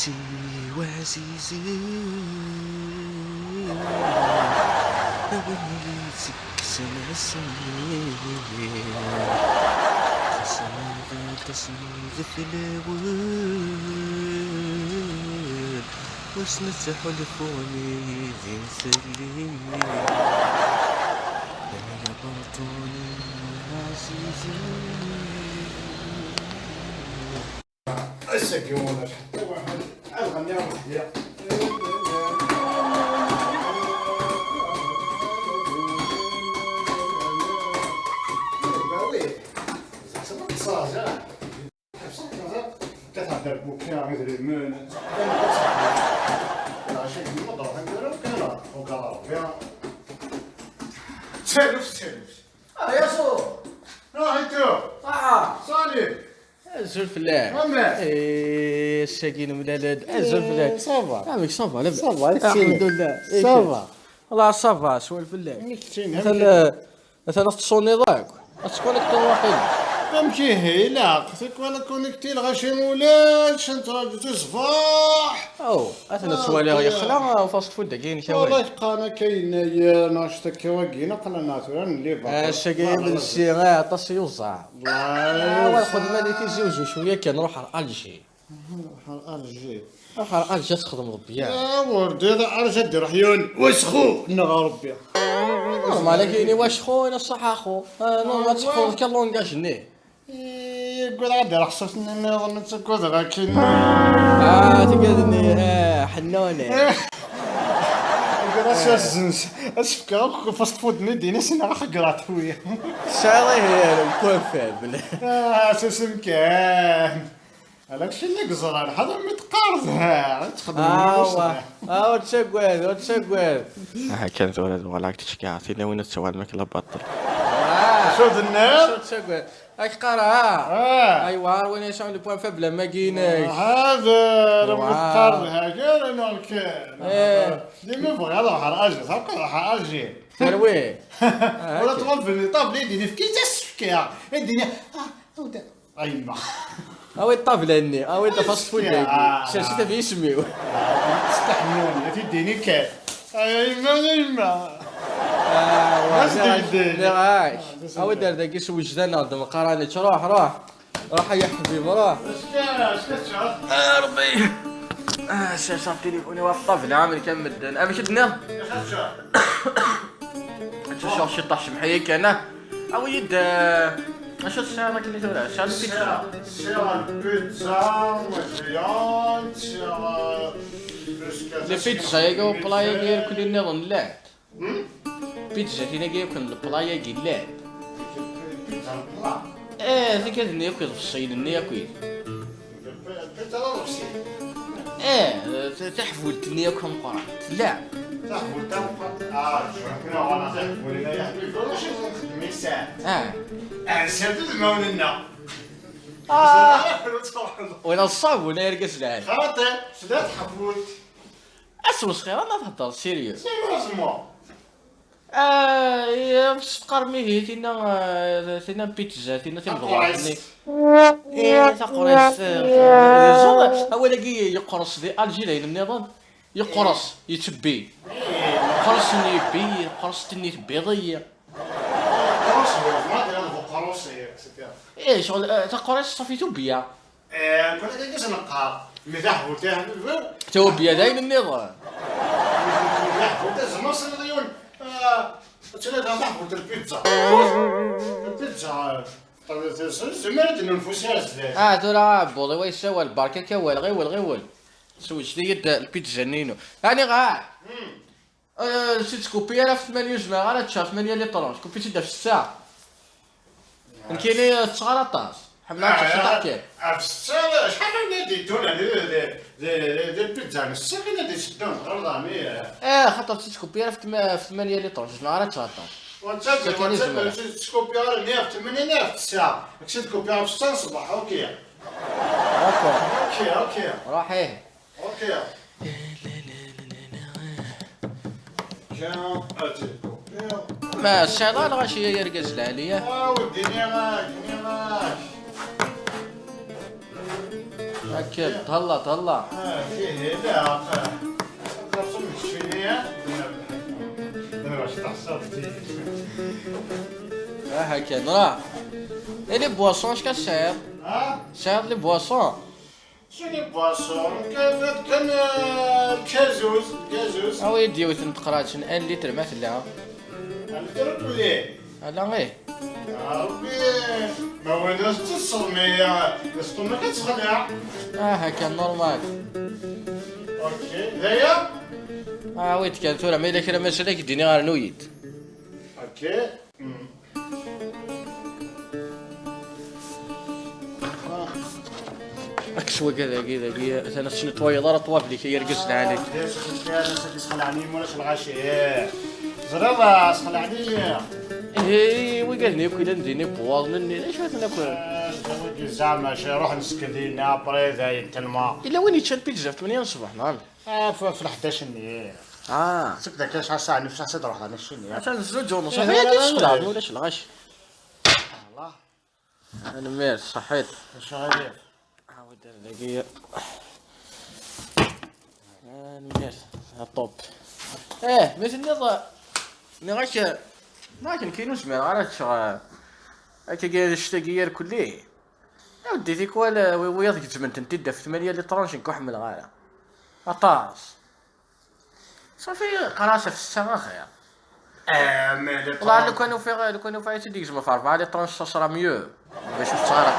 عزيزي وعزيزي أبني ليتك سنة سنين تصميد في الأول وسنة حلف وميد سليم يا بطوني عزيزي السكيونة حتى واحد أغنى وحدة كتعدل بوكيا غير المون لا شيء ما ضرب نديرو كلا وكلا فيها تسلف يا سو انتو صالح زول الله ماما الساكين ملالد زول الله صافا عمك صافا لاباس صافا الحمد لله صافا والله صافا سوالف الله مكتين مثلا تصوني ضاك تكونيكتي واقيلا تمشي هي لا ولا كونيكتي الغاشي مولاش انت راجل تصباح او اثنا سوالي يخلا فاست فود كاين والله شواي قانا كاينه يا ناشطه كواكينا قلنا ناتورال اللي بقى الشقي من السيغا عطاس يوزع الله والخدمه اللي تيزوجو شويه كنروح لالجي الجي نروح لالجي تخدم ربيان يا ولدي هذا ارجع دير حيون وسخو نغا ربي نورمال كايني واش خويا الصح اخو نورمال تحفظ كالونجاجني يقول غادي حصلت اني نظن تقول غاكين تقدني حنونه يقول اسفك فاست فود نديني سنة خقرات خويا شالي هي البوان فابل اساسا كان هذاك الشيء اللي قزران هذا متقارض تخدم تشقوال كانت ولد ولاك تشكي وين تسوى الماكله بطل شو ذنب تشقوال هاك قرا ايوا وين يسوي البوان فابل ما كايناش هذا متقارض هكا انا الكان ديما بغى هذا حراجي تبقى حراجي تروي ولا تغفلني طاب لي يديني في كيس السفكيه يديني ايما اوي الطابلاني اوي انت فاست فود شاشتها في يسميو استحملوني تديني كيف ايما اوي دار داك يسوي وجدان عند مقارنه روح يا حبيبي روح اش كتشعر ربي صاب تليفوني واقف الطفل عامل كمل انا شدنا انت شي طاح محيك انا او يد اش الساعه اللي تورا شحال البيتزا مزيان البيتزا ياكو بلايا ديال كل نظن لا بيتزا تينا كياكل البلايا كيلات ذيك اللي ياكل في الصين اللي ياكل تحفول تني ياكل مقران لا تحفول تنقر شكرا وانا تحفول لا يحبي ولا شي نخدم ساعه سيرتو المولنا وين الصاب ولا يرقص العين خاطر شدات حفولت اسمو صغير انا تهضر سيريوس سيريوسمون يا باش تقرمي تينا بيتزا تينا تنضغطني تقرص اولا كي يقرص دي الجيري النظام يقرص يتبي قرص يبي قرص تني بيضيه شغل تقرص صافي بيا كنت كيفاش نقار مزاح وتاه تو بيا داين النظام مزاح وتاه زعما صيديون تلا تحفظ البيتزا زعما نفوسها زاد ترى بوضي ويسوى الباركه كوال غيول سويت لي يد البيتزا نينو يعني نسيت كوبي انا في 8 جماعه انا تشاف 8 لي طرونج كوبي تدا في الساعه كاين صغار طاس حبنا تحكي في الساعه شحال نادي دونا البيتزا نص نادي شدون غرضامي خاطر نسيت كوبي انا في 8 لي طرونج جماعه تشاف وانت تكوبيار 100 في 80 في الساعه كنت تكوبيار في الساعه الصباح اوكي روحي اوكي ما الشيطان غاشي يرقص العاليه وديني غاك هكا تهلا تهلا. فيه لا قسم الشينية انا واش تعصبتي. هكا نراه. اي لي بواسون اش كتشرب؟ شرب لي بواسون. شنو لي بواسون؟ كان كازوز. ويدي ويت تقراتش 1 لتر ما فيها. الكرت وليه؟ لا غير. يا ربي ما ولدش تصمي السطومة كتخلع. هكا نورمال. اوكي ذايا. ويت كان ثورة ما الا كان ماشي لك ديني غير نويت. اوكي. اكشوا كذا انا شنو طويل دار طواف لي كيرقص عليك. انا سخلعني ولا شلغاشي. زرابة سخلعني. وقالني كي نديني بوازنني اش بغيت ناكل. زعما شي روح نسكن لينا ابري زايد تلما. الا وين يتشال بيتزا في 8 الصباح نهار. في 11 النهار. سكت كاش ساعة نفس ساعة تروح انا شنو. عشان الزوج ونص هي تشغل ولا شلغاش. الله. انا مير صحيت. اش غادي؟ عاود دقيقة. مير طوب. مثل نغاش ما كان كاينوش ما عرفتش هكا كاين الشتاقير كليه. يا ودي ذيك ولا وياض جزمنت انت في 8 لي طرونش نكحمل غاله اطاس صافي قراصه في السما خير. مالك والله لو كانوا في عيتي ديك جمع في 4 لي طرونش صرا ميو باش تصارى.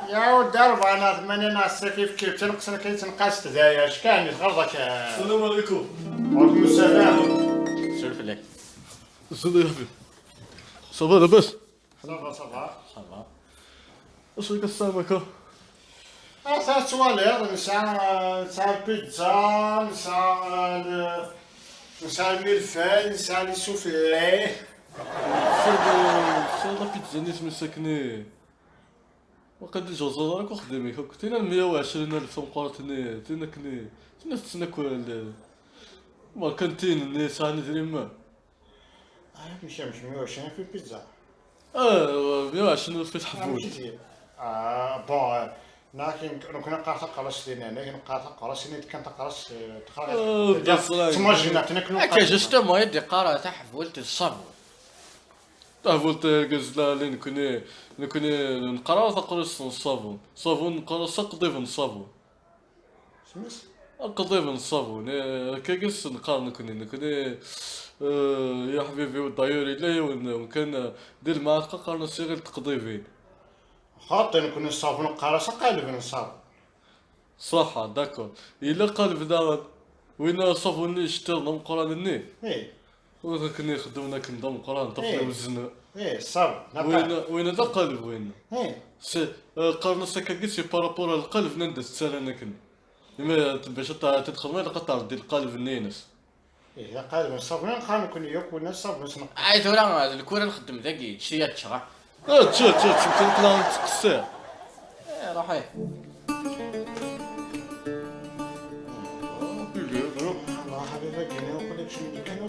يا ودي 480 عسى كيف تنقص انا كيتنقص تدايا اش كان غرضك. السلام عليكم. وعليكم السلام. سولف لك. صديقي صافا لاباس؟ صافا. اش راك السمكة؟ نسى التوالير نسى البيتزا نسى الملفاي نسى لي سوفلي. سير لا بيتزا نيت مساكني وقد الجزر راك خدامي كنتينا 120,000 مقارتني تيناكني تناكل ما كنتين الناس ندري ما. مش 120 في البيتزا. 120 في الحبوب. بون لكن كنا قارص لينا انا قارص لينا كان قارص تماجينا تناكلو. هكا جست ما يدي قاره تاع حفولت الصبر. تعرفوا القزله اللي نكوني نقراو تقرص الصابون نقرص قضيف الصابون. سميس قضيف الصابون كاكس نقار نكوني يا حبيبي ودايوري لا وكان دير معاه قرنا صغير تقضيفين خاطر نكون الصابون قارص قالب الصابون. صح داكور الا قالب دار وين صابون يشتري مقران وكنا خدمنا كنضم القران طفل وزنا. الصبر وين هذا قلب وين؟ قارنا سكاكيس بارابور القلب ندس سالنا كنا. لما باش تدخل ما لقى ديال القلب النينس. قلب الصبر نقارن كون ياكل الصبر باش عيط ولا الكره نخدم ذاكي شي تشغى. تشوف كنقلا نتقصر. روحي. الله حبيبي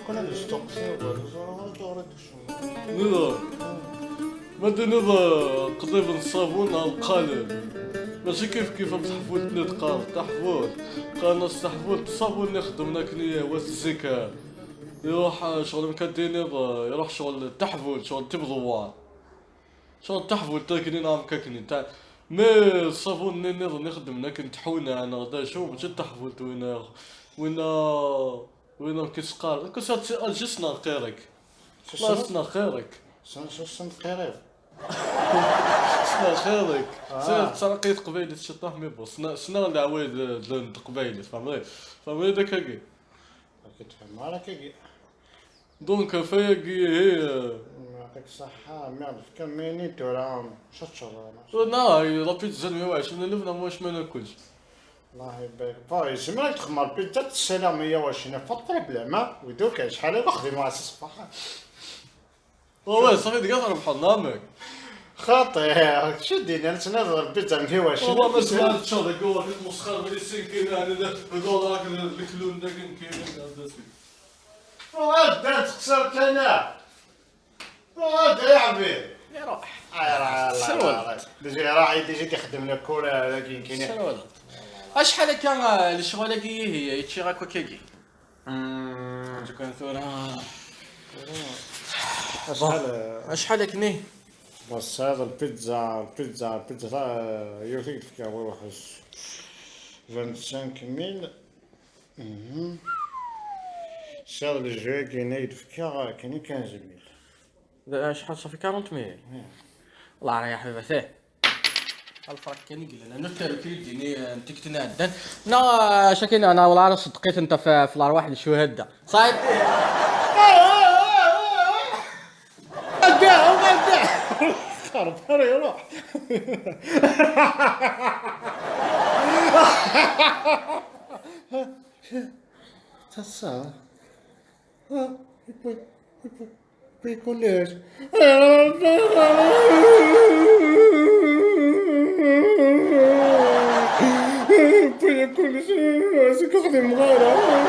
كنا نستقصي مادي نضا قضيب الصابون على القالب ماشي كيف تحفول تنتقار تحفول قالنا استحفول الصابون نخدم ناكني واس الزكاة يروح شغل مكدي نضا يروح شغل تحفول شغل تبضوار شغل تحفول تاكني نعم كاكني تاع ما الصابون نضا نخدم لكن تحونا انا غدا شو باش تحفول وين كيسقار كنت الجسنا خيرك خلاصنا خيرك شنو قريب سنا خيرك سرقيت قبيلة الشطاح مي سنا العوايد لند قبيلة فهمي داك هاكي كتفهم على كي دونك فايقي هي يعطيك الصحة ما كان مينيت ولا شطشر لا بيتزا 120,000 واش ما ناكلش الله يبارك فايز ما تخمر بيتزا تسالى 120 فطر بلا ما ودوك شحال واخدين مع الصباح. صافي دقيقة بحال نامك خاطر شديني انا تنظر البيتزا 120 والله ما سمعت شو داك هو مسخر بلي سنكين انا هذول راك الكلون داك كاين دارت خسرت انا يا عبيد يروح الله ديجي راعي ديجي تخدم لك كولا لكن كاين سلوى اشحال كان الشغل كي هي يتشي غاكو كيكي كان ثورة اشحال كني بس هذا البيتزا يوثيق فيها واحد 25,000 شال الجوي كاين فيها كاين 15,000 شحال صافي 40 الله يا حبيبتي الفرق كان يقول انا نتر كيديني نتكتنا عدن نا شاكين انا والله صدقيت انت في الارواح الشهداء صايب خرب يروح تسا بيكون ليش بيكون ليش سكخدم غيره